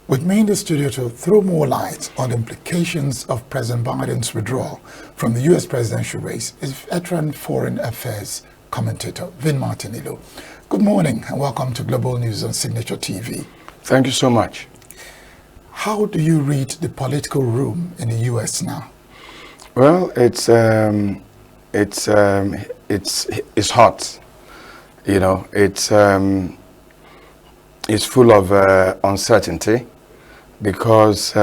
With me in the studio to throw more light on the implications of President Biden's withdrawal from the U.S. presidential race is veteran foreign affairs commentator Vinmartin. Good morning and welcome to Global News on Signature TV. Thank you so much. How do you read the political room in the U.S. now? Well, it's hot. You know, it's full of uncertainty because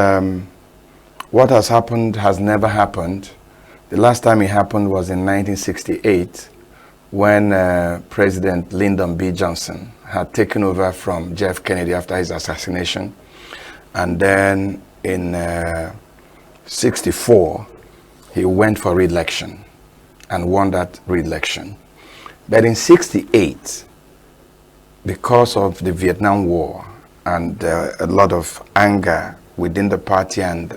what has happened has never happened. The last time it happened was in 1968 when President Lyndon B. Johnson had taken over from Jeff Kennedy after his assassination. And then in 64, he went for re-election and won that re-election. But in 68, because of the Vietnam War and a lot of anger within the party and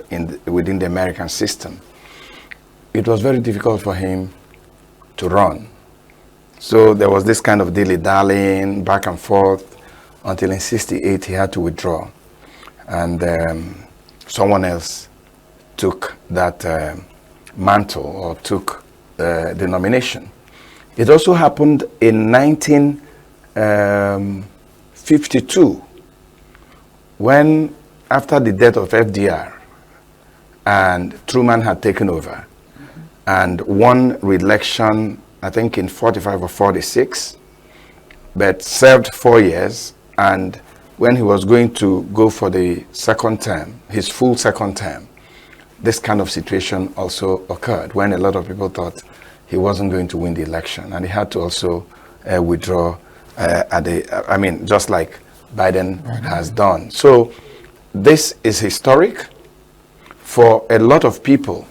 within the American system, it was very difficult for him to run. So there was this kind of dilly-dallying back and forth until in 68 he had to withdraw. And someone else took that mantle or took the nomination. It also happened in 1952 when, after the death of FDR and Truman had taken over and won re-election, I think in 45 or 46, but served 4 years, and when he was going to go for the second term, his full second term, this kind of situation also occurred when a lot of people thought he wasn't going to win the election, and he had to also withdraw just like Biden has done. So this is historic for a lot of people.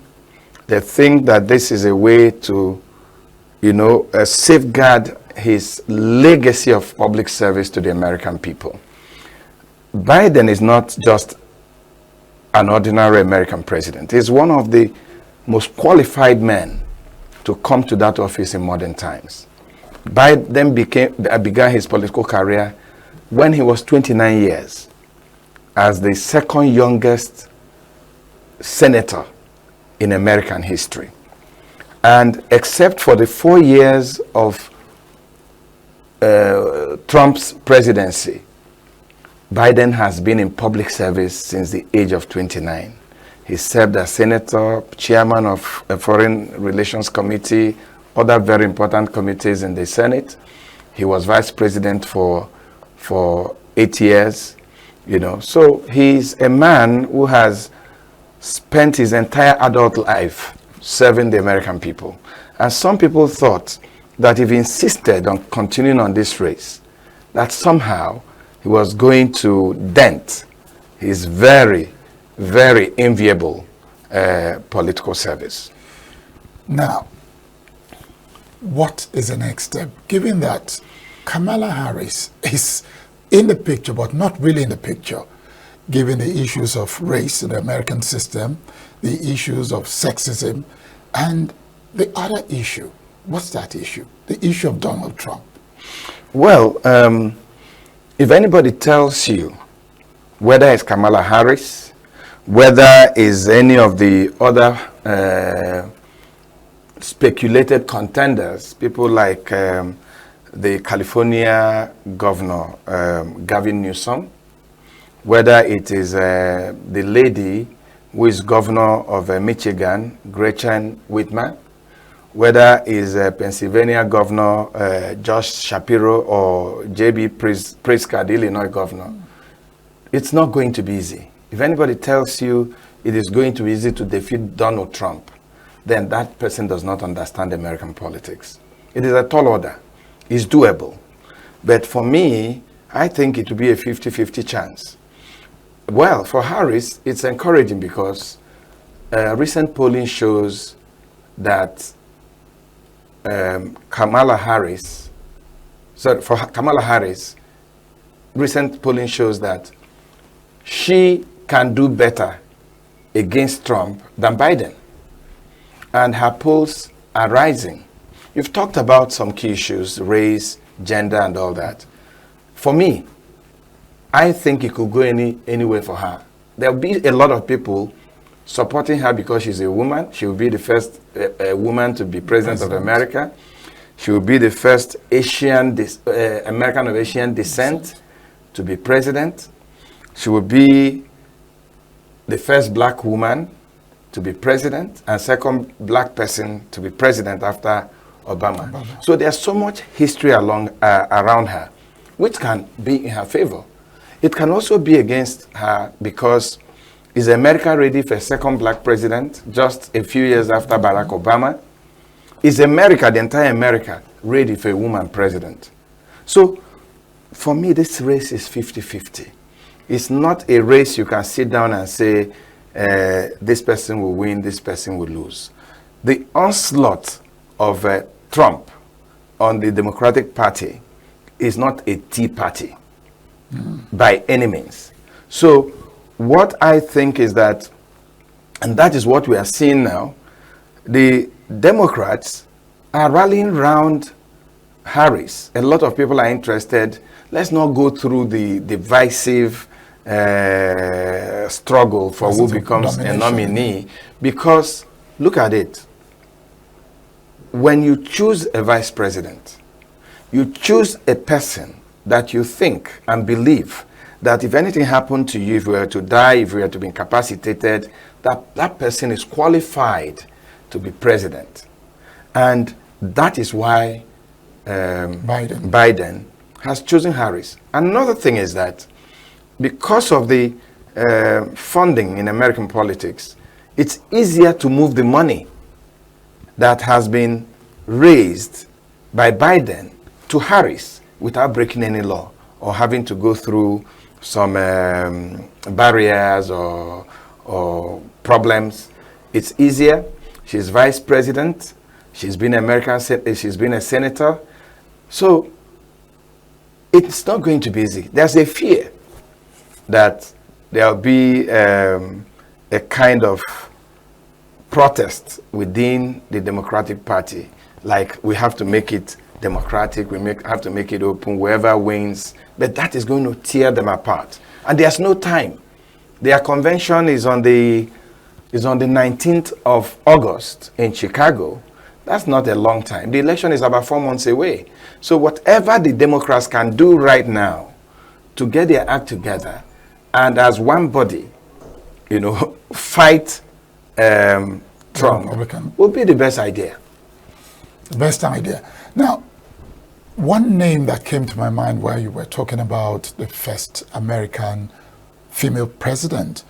They think that this is a way to, safeguard his legacy of public service to the American people. Biden is not just an ordinary American president. He's one of the most qualified men to come to that office in modern times. Biden began his political career when he was 29 years as the second youngest senator in American history. And except for the 4 years of Trump's presidency, Biden has been in public service since the age of 29. He served as senator, chairman of a foreign relations committee, other very important committees in the Senate. He was vice president for 8 years, So he's a man who has spent his entire adult life serving the American people. And some people thought that if he insisted on continuing on this race, that somehow he was going to dent his very, very enviable political service. Now, what is the next step? Given that Kamala Harris is in the picture, but not really in the picture, given the issues of race in the American system, the issues of sexism, and the other issue. What's that issue? The issue of Donald Trump. Well, if anybody tells you, whether it's Kamala Harris, whether it's any of the other speculated contenders, people like the California governor, Gavin Newsom, whether it is the lady who is governor of Michigan, Gretchen Whitmer, whether it's Pennsylvania governor, Josh Shapiro, or J.B. Pritzker, the Illinois governor, it's not going to be easy. If anybody tells you it is going to be easy to defeat Donald Trump, then that person does not understand American politics. It is a tall order. It's doable. But for me, I think it will be a 50-50 chance. Well, for Harris, it's encouraging because recent polling shows that Kamala Harris, recent polling shows that she can do better against Trump than Biden. And her polls are rising. You've talked about some key issues, race, gender, and all that. For me, I think it could go anywhere for her. There'll be a lot of people supporting her because she's a woman. She will be the first woman to be president of America. She will be the first American of Asian descent to be president. She will be the first black woman to be president and second black person to be president after Obama. So there's so much history around her, which can be in her favor. It can also be against her because is America ready for a second black president just a few years after Barack Obama? Is America, the entire America, ready for a woman president? So for me, this race is 50-50. It's not a race you can sit down and say, this person will win, this person will lose. The onslaught of Trump on the Democratic Party is not a tea party by any means. So what I think is that, and that is what we are seeing now, the Democrats are rallying around Harris. A lot of people are interested. Let's not go through the divisive struggle for who becomes a nominee, because look at it. When you choose a vice president, you choose a person that you think and believe that if anything happened to you, if you were to die, if you were to be incapacitated, that person is qualified to be president. And that is why Biden has chosen Harris. Another thing is that because of the funding in American politics, it's easier to move the money that has been raised by Biden to Harris without breaking any law or having to go through some barriers or problems. It's easier. She's vice president. She's been she's been a senator. So it's not going to be easy. There's a fear that there'll be a kind of protest within the Democratic Party. Like, we have to make it democratic, have to make it open, whoever wins. But that is going to tear them apart. And there's no time. Their convention is on the 19th of August in Chicago. That's not a long time. The election is about 4 months away. So whatever the Democrats can do right now to get their act together and as one body, fight Trump will be the best idea. The best idea. Now, one name that came to my mind while you were talking about the first American female president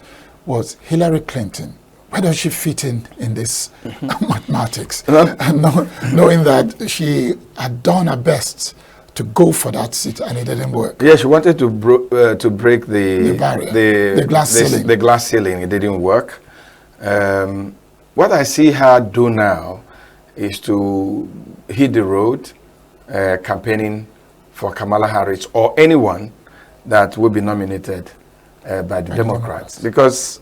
was Hillary Clinton. Where does she fit in this mathematics? Knowing that she had done her best to go for that seat and it didn't work. Yeah, she wanted to break the barrier, the glass ceiling. The glass ceiling. It didn't work. What I see her do now is to hit the road, campaigning for Kamala Harris or anyone that will be nominated by the Democrats. Because,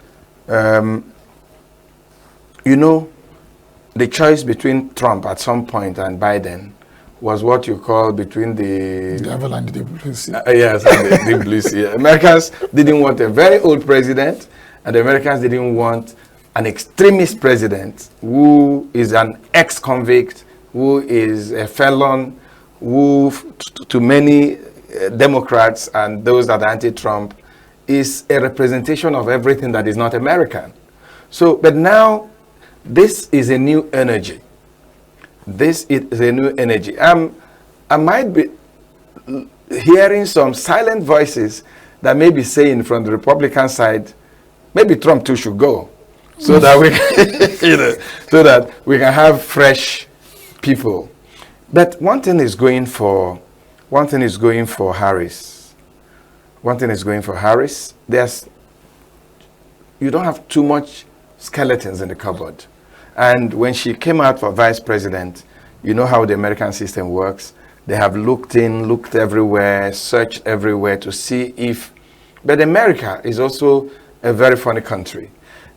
the choice between Trump at some point and Biden was what you call between the devil and the blue sea. Yes, and the blue sea. Americans didn't want a very old president, and the Americans didn't want an extremist president who is an ex-convict, who is a felon, who to many Democrats and those that are anti-Trump is a representation of everything that is not American. So, but now this is a new energy. This is a new energy. I might be hearing some silent voices that may be saying from the Republican side, maybe Trump too should go, so that we can, so that we can have fresh people. But one thing is going for Harris. One thing is going for Harris. You don't have too much skeletons in the cupboard. And when she came out for vice president, you know how the American system works. They have looked everywhere, searched everywhere to see if... But America is also a very funny country.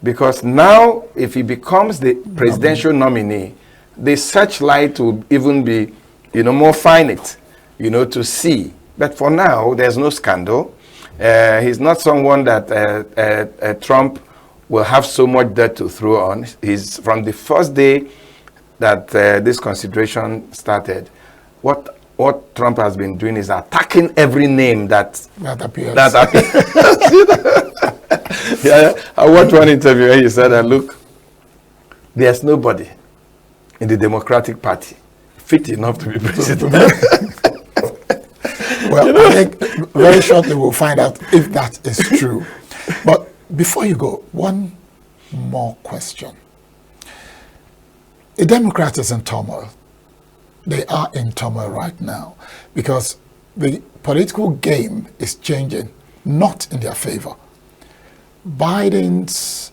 Because now, if he becomes the presidential nominee, the searchlight will even be, more finite, to see. But for now, there's no scandal. He's not someone that Trump will have so much dirt to throw on. He's from the first day that this consideration started. What Trump has been doing is attacking every name that appears. Yeah, I watched one interview where he said that, look, there's nobody in the Democratic Party fit enough to be president. Well, I think very shortly we'll find out if that is true. But before you go, one more question. The Democrats is in turmoil. They are in turmoil right now because the political game is changing, not in their favor. Biden's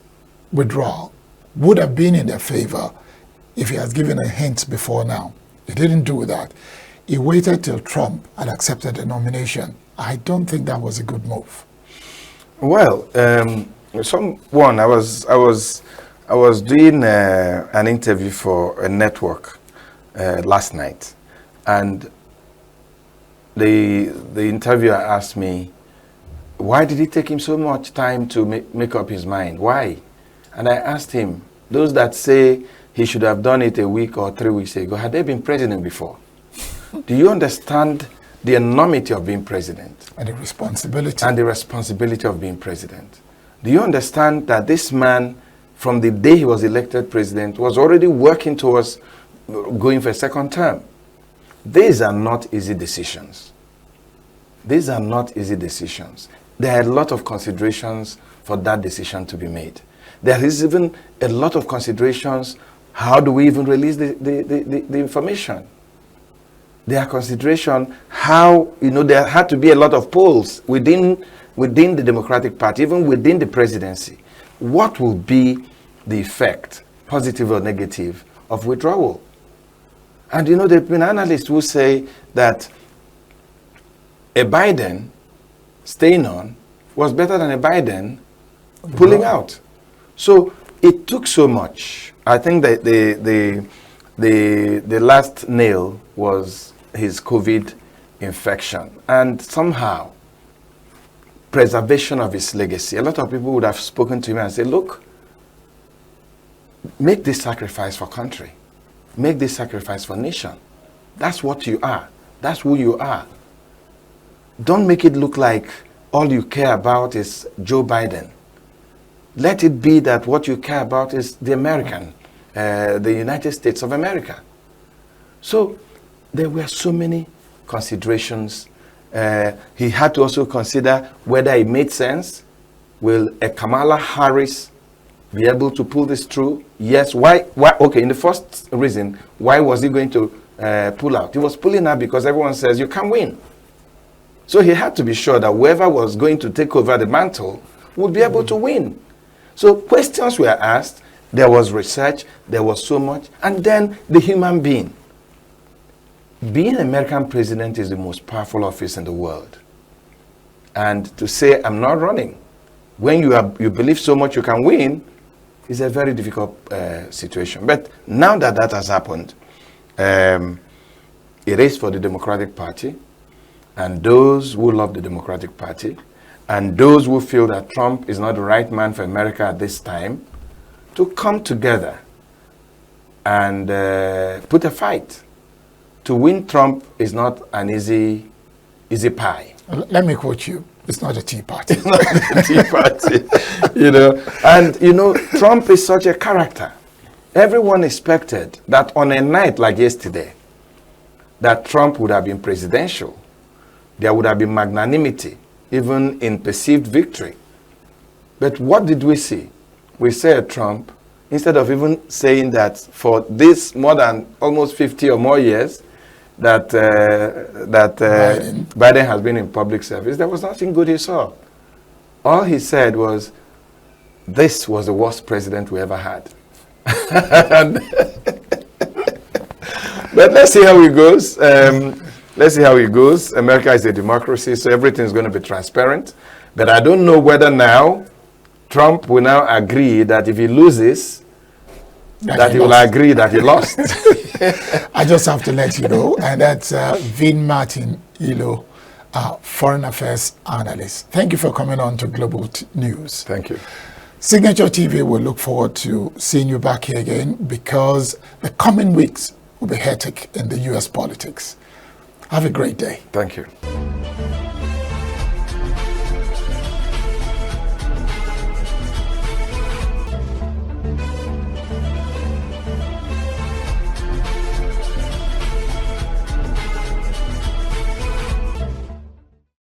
withdrawal would have been in their favor if he had given a hint before now. He didn't do that. He waited till Trump had accepted the nomination. I don't think that was a good move. Well, I was doing an interview for a network last night, and the interviewer asked me, why did it take him so much time to make up his mind? Why? And I asked him, those that say he should have done it a week or 3 weeks ago, had they been president before? Do you understand the enormity of being president? And the responsibility. And the responsibility of being president. Do you understand that this man, from the day he was elected president, was already working towards going for a second term? These are not easy decisions. These are not easy decisions. There are a lot of considerations for that decision to be made. There is even a lot of considerations. How do we even release the information? There are considerations how, there had to be a lot of polls within the Democratic Party, even within the presidency. What will be the effect, positive or negative, of withdrawal? And there have been analysts who say that a Biden staying on was better than a Biden pulling out. So it took so much. I think that the last nail was his COVID infection, and somehow preservation of his legacy. A lot of people would have spoken to him and said, look, make this sacrifice for country. Make this sacrifice for nation. That's what you are. That's who you are. Don't make it look like all you care about is Joe Biden. Let it be that what you care about is the American, the United States of America. So there were so many considerations. He had to also consider whether it made sense. Will a Kamala Harris be able to pull this through? Yes. Why? Okay, in the first reason, why was he going to pull out? He was pulling out because everyone says you can't win. So he had to be sure that whoever was going to take over the mantle would be able to win. So questions were asked, there was research, there was so much, and then the human being. Being American president is the most powerful office in the world. And to say, I'm not running, when you believe so much you can win, is a very difficult situation. But now that that has happened, it is for the Democratic Party, and those who love the Democratic Party, and those who feel that Trump is not the right man for America at this time, to come together and put a fight. To win Trump is not an easy pie. Let me quote you. It's not a tea party. It's not a tea party. And Trump is such a character. Everyone expected that on a night like yesterday, that Trump would have been presidential. There would have been magnanimity, even in perceived victory. But what did we see? We saw Trump, instead of even saying that for this more than almost 50 or more years that Biden has been in public service, there was nothing good he saw. All he said was, this was the worst president we ever had. But let's see how it goes. Let's see how it goes. America is a democracy, so everything is going to be transparent. But I don't know whether now Trump will now agree that if he loses, that he will agree that he lost. I just have to let you know, and that's Vinmartin, foreign affairs analyst. Thank you for coming on to Global News. Thank you. Signature TV will look forward to seeing you back here again, because the coming weeks will be hectic in the U.S. politics. Have a great day. Thank you.